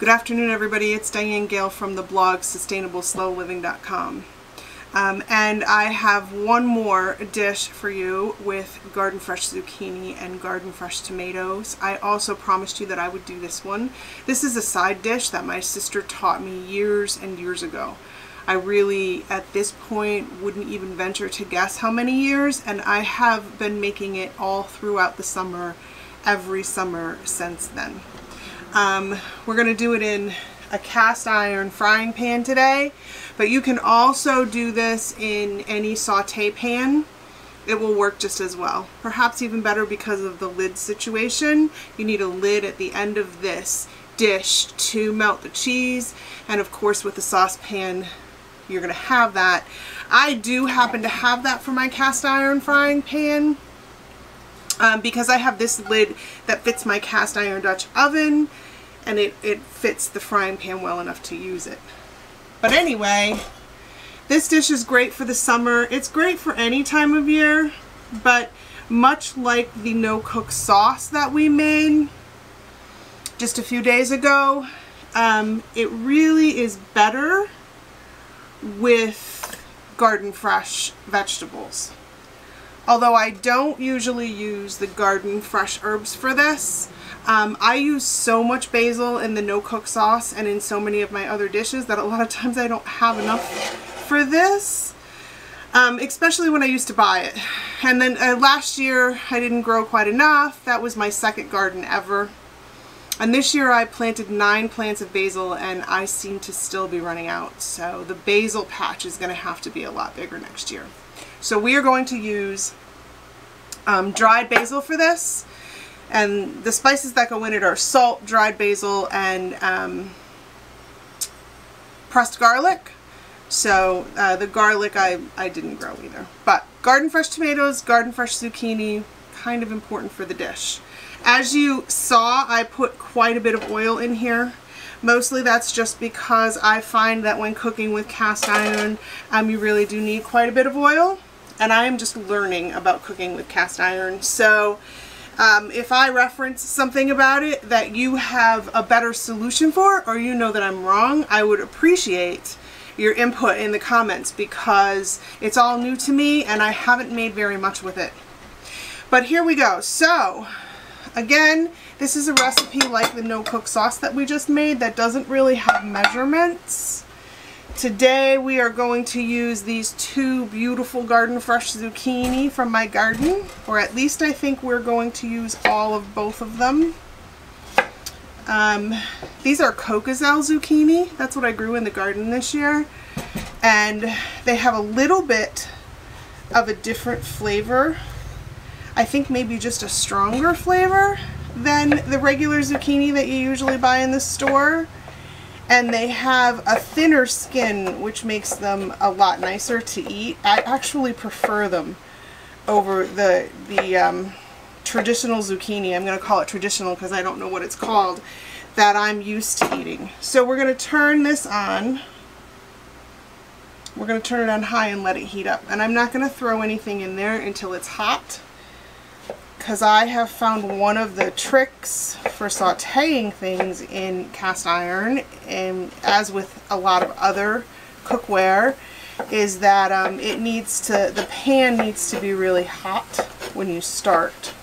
Good afternoon, everybody. It's Diane Gale from the blog sustainableslowliving.com. And I have one more dish for you with garden fresh zucchini and garden fresh tomatoes. I also promised you that I would do this one. This is a side dish that my sister taught me years and years ago. I really, at this point, wouldn't even venture to guess how many years, and I have been making it all throughout the summer, every summer since then. We're going to do it in a cast iron frying pan today, but you can also do this in any saute pan. It will work just as well. Perhaps even better because of the lid situation. You need a lid at the end of this dish to melt the cheese, and of course with the saucepan you're going to have that. I do happen to have that for my cast iron frying pan because I have this lid that fits my cast iron Dutch oven, and it fits the frying pan well enough to use it. But anyway, this dish is great for the summer. It's great for any time of year, but much like the no-cook sauce that we made just a few days ago, it really is better with garden fresh vegetables. Although I don't usually use the garden fresh herbs for this, I use so much basil in the no-cook sauce and in so many of my other dishes that a lot of times I don't have enough for this, especially when I used to buy it. And then last year I didn't grow quite enough. That was my second garden ever. And this year I planted 9 plants of basil and I seem to still be running out. So the basil patch is going to have to be a lot bigger next year. So we are going to use dried basil for this. And the spices that go in it are salt, dried basil, and pressed garlic. So the garlic I didn't grow either. But garden fresh tomatoes, garden fresh zucchini, kind of important for the dish. As you saw, I put quite a bit of oil in here. Mostly that's just because I find that when cooking with cast iron, you really do need quite a bit of oil. And I am just learning about cooking with cast iron. So if I reference something about it that you have a better solution for, or you know that I'm wrong, I would appreciate your input in the comments because it's all new to me and I haven't made very much with it. But here we go. So again, this is a recipe like the no-cook sauce that we just made that doesn't really have measurements. Today we are going to use these 2 beautiful garden fresh zucchini from my garden, or at least I think we're going to use all of both of them. These are Cocozelle zucchini. That's what I grew in the garden this year, and they have a little bit of a different flavor. I think maybe just a stronger flavor than the regular zucchini that you usually buy in the store. And they have a thinner skin, which makes them a lot nicer to eat. I actually prefer them over the traditional zucchini. I'm going to call it traditional because I don't know what it's called, that I'm used to eating. So we're going to turn this on. We're going to turn it on high and let it heat up. And I'm not going to throw anything in there until it's hot, because I have found one of the tricks for sauteing things in cast iron, and as with a lot of other cookware, is that the pan needs to be really hot when you start.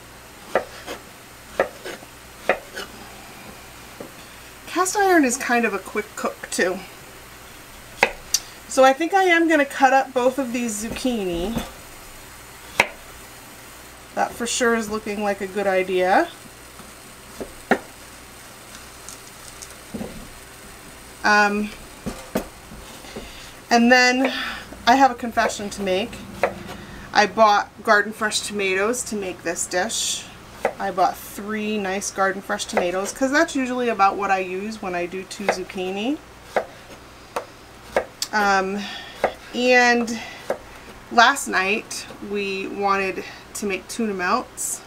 Cast iron is kind of a quick cook too. So I think I am going to cut up both of these zucchini. That for sure is looking like a good idea. And then I have a confession to make. I bought garden fresh tomatoes to make this dish. I bought 3 nice garden fresh tomatoes because that's usually about what I use when I do 2 zucchini. And last night we wanted to make tuna melts.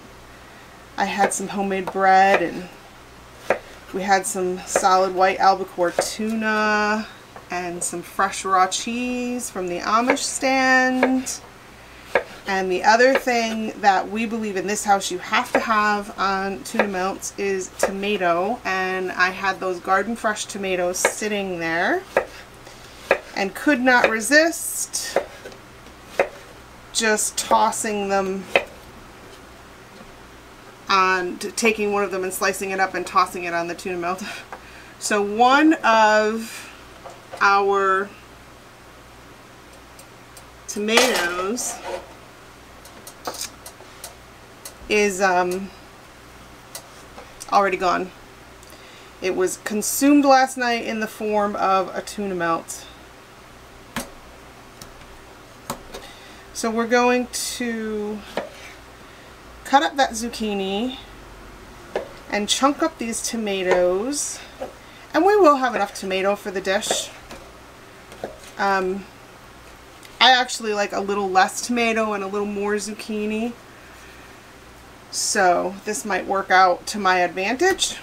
I had some homemade bread and we had some solid white albacore tuna and some fresh raw cheese from the Amish stand. And the other thing that we believe in this house you have to have on tuna melts is tomato. And I had those garden fresh tomatoes sitting there and could not resist just tossing them on, taking one of them and slicing it up and tossing it on the tuna melt. So one of our tomatoes is already gone. It was consumed last night in the form of a tuna melt. So we're going to cut up that zucchini and chunk up these tomatoes, and we will have enough tomato for the dish. I actually like a little less tomato and a little more zucchini, so this might work out to my advantage.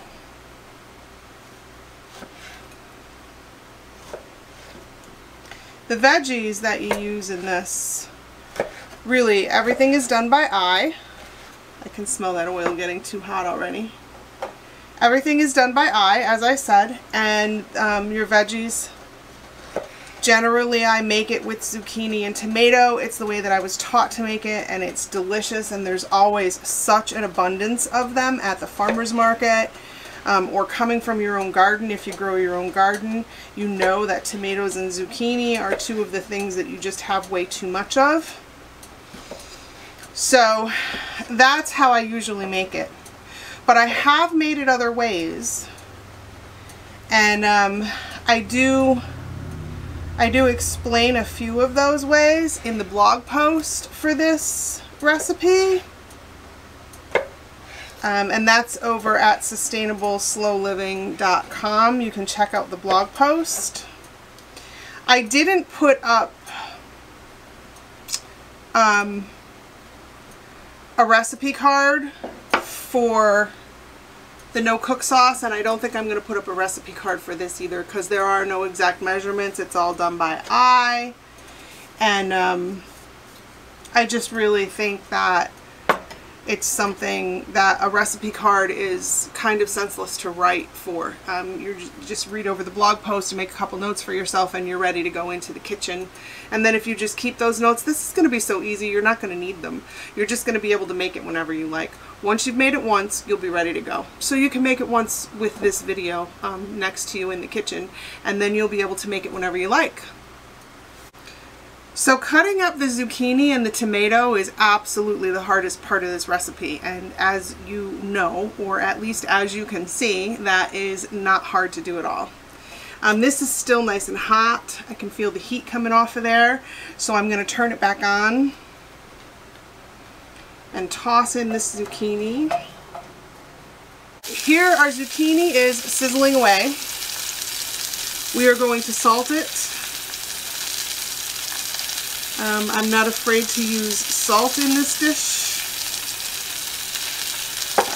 The veggies that you use in this, really everything is done by eye. I can smell that oil getting too hot already. Everything is done by eye, as I said, and your veggies, generally I make it with zucchini and tomato. It's the way that I was taught to make it, and it's delicious, and there's always such an abundance of them at the farmer's market, or coming from your own garden. If you grow your own garden, you know that tomatoes and zucchini are two of the things that you just have way too much of. So that's how I usually make it. But I have made it other ways, and I do explain a few of those ways in the blog post for this recipe, and that's over at sustainableslowliving.com. You can check out the blog post. I didn't put up a recipe card for the no cook sauce, and I don't think I'm going to put up a recipe card for this either, because there are no exact measurements. It's all done by eye, and I just really think that it's something that a recipe card is kind of senseless to write for. You just read over the blog post and make a couple notes for yourself, and you're ready to go into the kitchen. And then if you just keep those notes, this is going to be so easy, you're not going to need them. You're just going to be able to make it whenever you like. Once you've made it once, you'll be ready to go. So you can make it once with this video next to you in the kitchen, and then you'll be able to make it whenever you like. So cutting up the zucchini and the tomato is absolutely the hardest part of this recipe, and as you know, or at least as you can see, that is not hard to do at all. This is still nice and hot. I can feel the heat coming off of there, so I'm going to turn it back on and toss in this zucchini. Here our zucchini is sizzling away. We are going to salt it. I'm not afraid to use salt in this dish.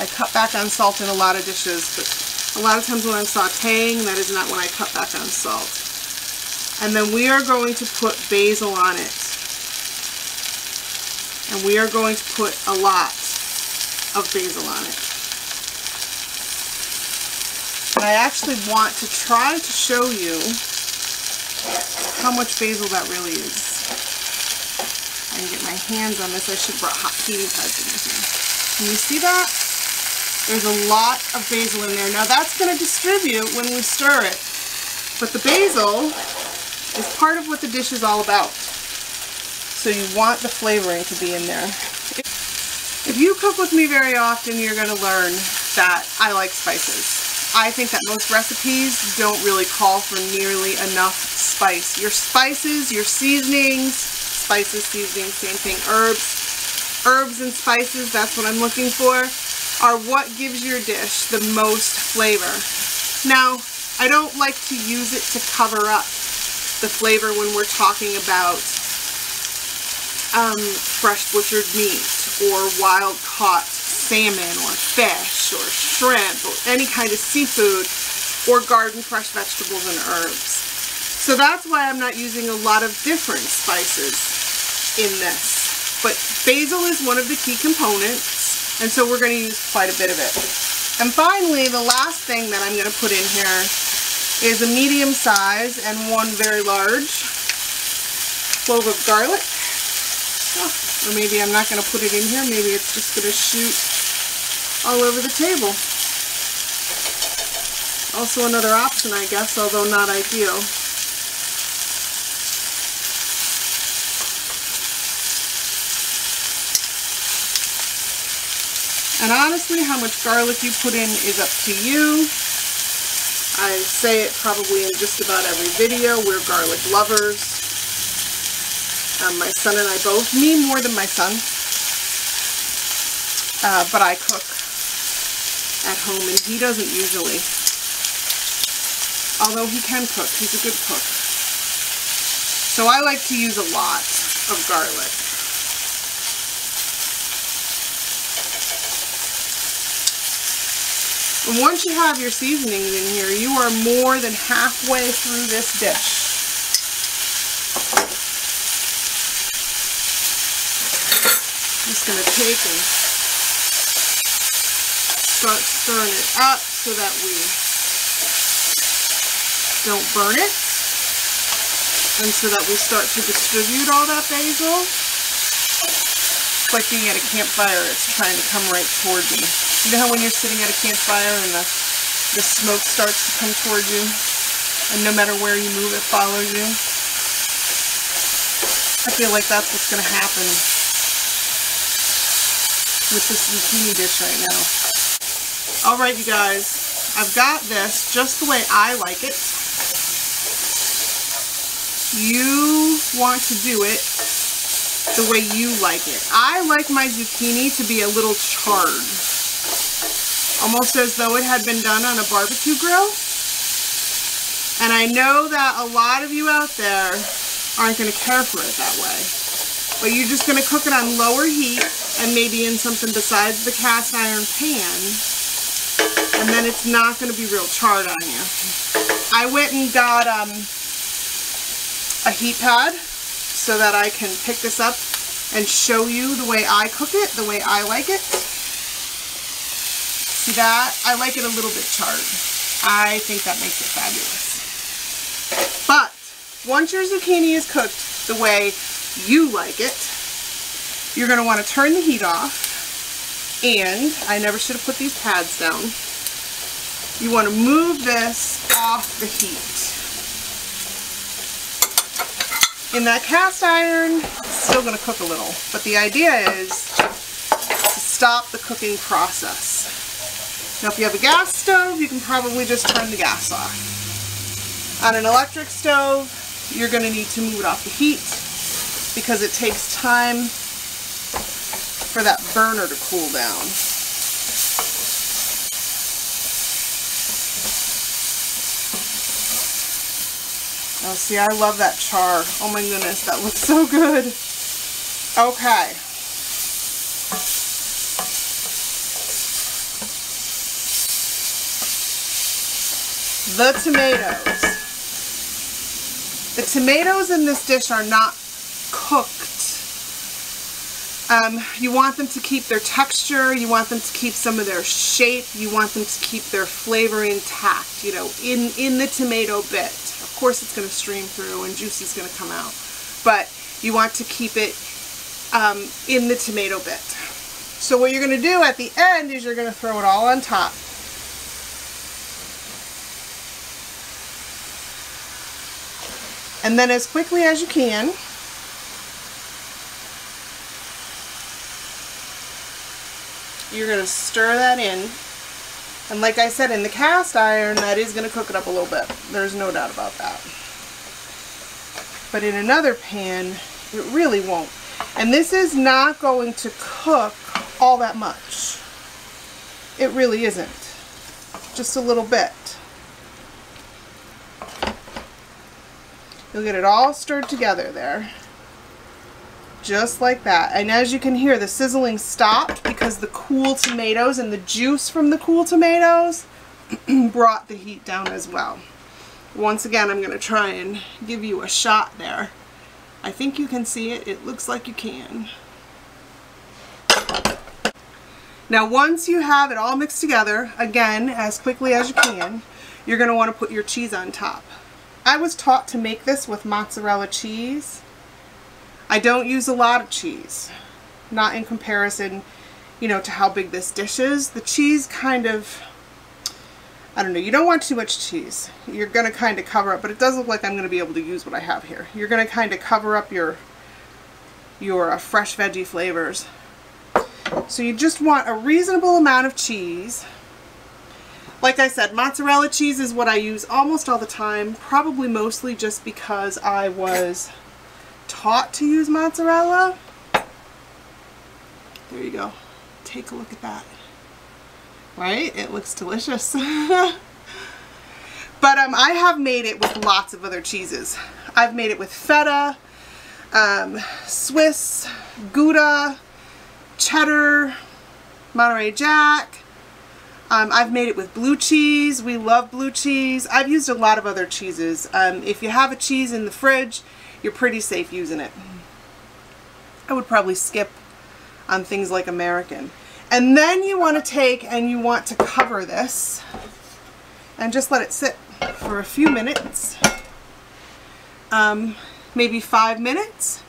I cut back on salt in a lot of dishes, but a lot of times when I'm sauteing, that is not when I cut back on salt. And then we are going to put basil on it. And we are going to put a lot of basil on it. And I actually want to try to show you how much basil that really is. I can get my hands on this. I should have brought hot heating pads in here. Can you see that? There's a lot of basil in there. Now that's going to distribute when we stir it. But the basil is part of what the dish is all about. So you want the flavoring to be in there. If you cook with me very often, you're going to learn that I like spices. I think that most recipes don't really call for nearly enough spice. Your spices, your seasonings, spices, seasonings, same thing, herbs and spices, that's what I'm looking for, are what gives your dish the most flavor. Now, I don't like to use it to cover up the flavor when we're talking about fresh butchered meat or wild caught salmon or fish or shrimp or any kind of seafood or garden fresh vegetables and herbs. So that's why I'm not using a lot of different spices in this. but basil is one of the key components, and so we're going to use quite a bit of it. And finally, the last thing that I'm going to put in here is a medium size and one very large clove of garlic. Oh, or maybe I'm not going to put it in here. Maybe it's just going to shoot all over the table. Also another option, I guess, although not ideal. And honestly, how much garlic you put in is up to you. I say it probably in just about every video. We're garlic lovers. My son and I both, me more than my son, but I cook at home and he doesn't usually. Although he can cook, he's a good cook. So I like to use a lot of garlic. And once you have your seasonings in here, you are more than halfway through this dish. I'm just going to take and start stirring it up so that we don't burn it, and so that we start to distribute all that basil. It's like being at a campfire, it's trying to come right toward me. You know how when you're sitting at a campfire and the smoke starts to come toward you, and no matter where you move, it follows you? I feel like that's what's going to happen with this zucchini dish right now. Alright, you guys, I've got this just the way I like it. You want to do it the way you like it. I like my zucchini to be a little charred, almost as though it had been done on a barbecue grill. And I know that a lot of you out there aren't going to care for it that way, but you're just going to cook it on lower heat and maybe in something besides the cast iron pan, and then it's not going to be real charred on you. I went and got a heat pad so that I can pick this up and show you the way I cook it, the way I like it. See that? I like it a little bit charred. I think that makes it fabulous. But once your zucchini is cooked the way you like it, you're going to want to turn the heat off, and I never should have put these pads down. You want to move this off the heat. In that cast iron, it's still going to cook a little, but the idea is to stop the cooking process. Now if you have a gas stove, you can probably just turn the gas off. On an electric stove, you're going to need to move it off the heat because it takes time for that burner to cool down. Oh, see, I love that char. Oh my goodness, that looks so good. Okay. The tomatoes. The tomatoes in this dish are not cooked. You want them to keep their texture, you want them to keep some of their shape, you want them to keep their flavor intact, you know, in the tomato bit. Of course it's going to stream through and juice is going to come out, but you want to keep it in the tomato bit. So what you're going to do at the end is you're going to throw it all on top. And then as quickly as you can, you're going to stir that in. And like I said, in the cast iron, that is going to cook it up a little bit. There's no doubt about that. But in another pan, it really won't. And this is not going to cook all that much. It really isn't. Just a little bit. You'll get it all stirred together there. Just like that. And as you can hear, the sizzling stopped because the cool tomatoes and the juice from the cool tomatoes brought the heat down as well. Once again, I'm going to try and give you a shot there. I think you can see it. It looks like you can. Now once you have it all mixed together, again, as quickly as you can, you're going to want to put your cheese on top. I was taught to make this with mozzarella cheese. I don't use a lot of cheese, not in comparison, you know, to how big this dish is. The cheese kind of, I don't know, you don't want too much cheese. You're going to kind of cover up, but it does look like I'm going to be able to use what I have here. You're going to kind of cover up your fresh veggie flavors. So you just want a reasonable amount of cheese. Like I said, mozzarella cheese is what I use almost all the time, probably mostly just because I was taught to use mozzarella. There you go. Take a look at that. Right? It looks delicious. But I have made it with lots of other cheeses. I've made it with feta, Swiss, Gouda, cheddar, Monterey Jack. I've made it with blue cheese. We love blue cheese. I've used a lot of other cheeses. If you have a cheese in the fridge, you're pretty safe using it. I would probably skip on things like American. And then you want to take and you want to cover this and just let it sit for a few minutes, maybe 5 minutes,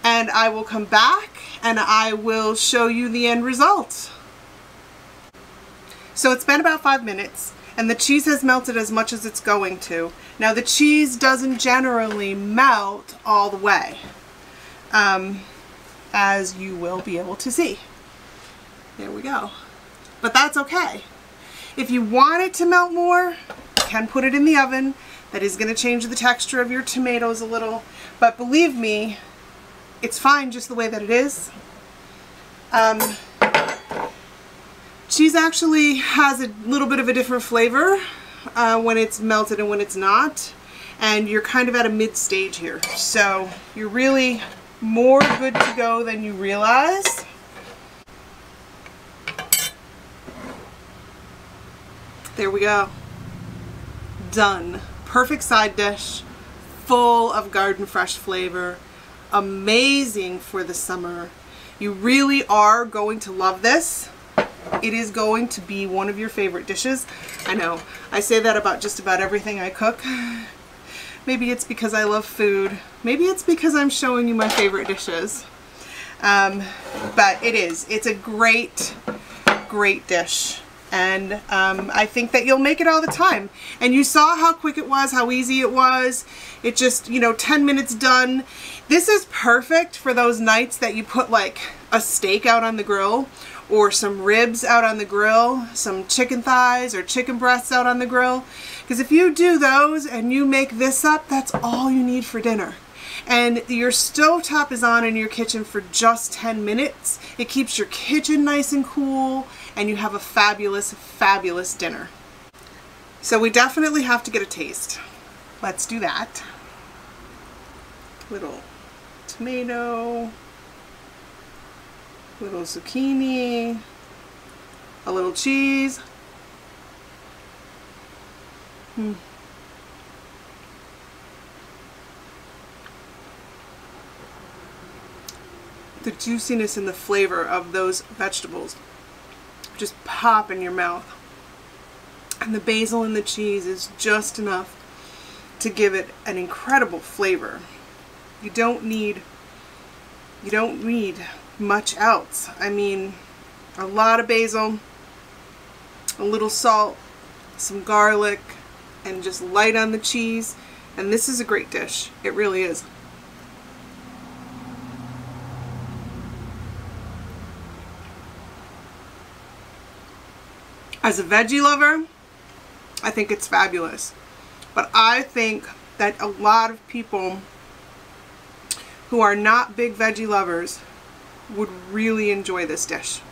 and I will come back and I will show you the end result. So it's been about 5 minutes and the cheese has melted as much as it's going to. Now the cheese doesn't generally melt all the way, as you will be able to see. There we go. But that's okay. If you want it to melt more, you can put it in the oven. That is going to change the texture of your tomatoes a little, but believe me, it's fine just the way that it is. Cheese actually has a little bit of a different flavor when it's melted and when it's not, and you're kind of at a mid-stage here. So you're really more good to go than you realize. There we go. Done. Perfect side dish, full of garden fresh flavor, amazing for the summer. You really are going to love this. It is going to be one of your favorite dishes. I know, I say that about just about everything I cook. Maybe it's because I love food. Maybe it's because I'm showing you my favorite dishes. But it's a great, great dish. And I think that you'll make it all the time. And you saw how quick it was, how easy it was. It just, 10 minutes done. This is perfect for those nights that you put like a steak out on the grill, or some ribs out on the grill, some chicken thighs or chicken breasts out on the grill. Because if you do those and you make this up, that's all you need for dinner. And your stovetop is on in your kitchen for just 10 minutes. It keeps your kitchen nice and cool, and you have a fabulous, fabulous dinner. So we definitely have to get a taste. Let's do that. Little tomato, little zucchini, a little cheese. The juiciness and the flavor of those vegetables just pop in your mouth. And the basil and the cheese is just enough to give it an incredible flavor. You don't need much else. I mean, a lot of basil, a little salt, some garlic, and just light on the cheese. And this is a great dish. It really is. As a veggie lover, I think it's fabulous. But I think that a lot of people who are not big veggie lovers would really enjoy this dish.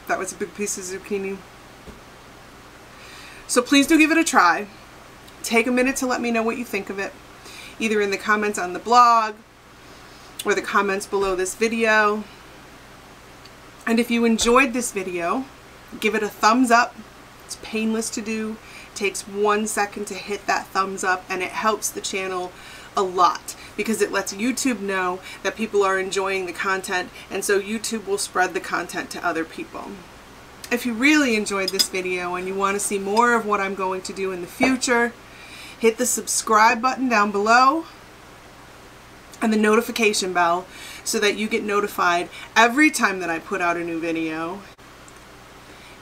That was a big piece of zucchini. So please do give it a try. Take a minute to let me know what you think of it, either in the comments on the blog or the comments below this video. And if you enjoyed this video, Give it a thumbs up. It's painless to do. It takes 1 second to hit that thumbs up, and it helps the channel a lot because it lets YouTube know that people are enjoying the content, and so YouTube will spread the content to other people. If you really enjoyed this video and you want to see more of what I'm going to do in the future, hit the subscribe button down below and the notification bell so that you get notified every time that I put out a new video.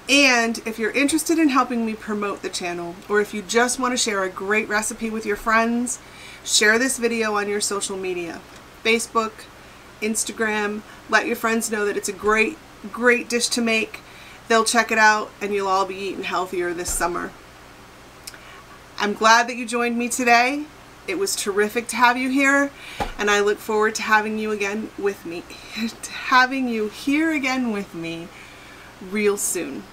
And if you're interested in helping me promote the channel, or if you just want to share a great recipe with your friends, share this video on your social media, Facebook, Instagram. Let your friends know that it's a great dish to make. They'll check it out and you'll all be eating healthier this summer. I'm glad that you joined me today. It was terrific to have you here, and I look forward to having you again with me, having you here again with me real soon.